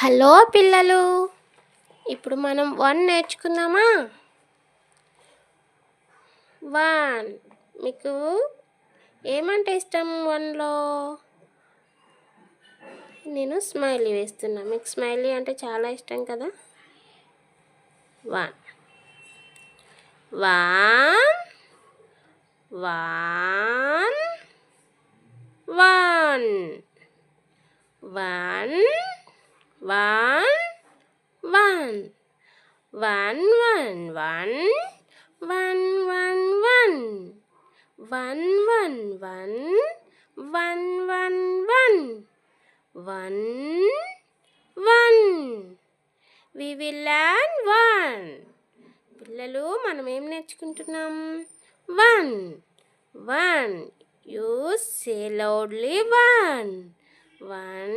Hello పిల్లలు, ఇప్పుడు మనం 1 నేర్చుకుందామా? 1 మీకు ఏమంటే ఇష్టం? 1లో నేను స్మైలీ వేస్తున్నా. మీకు స్మైలీ అంటే చాలా ఇష్టం కదా. 1 1 1 1 1 1 1 1 1 1 1 1 1 1 1 1 1 1 1 1 we will learn 1. పిల్లలు మనం ఏం నేర్చుకుంటున్నాం? 1 1 you say loudly 1 1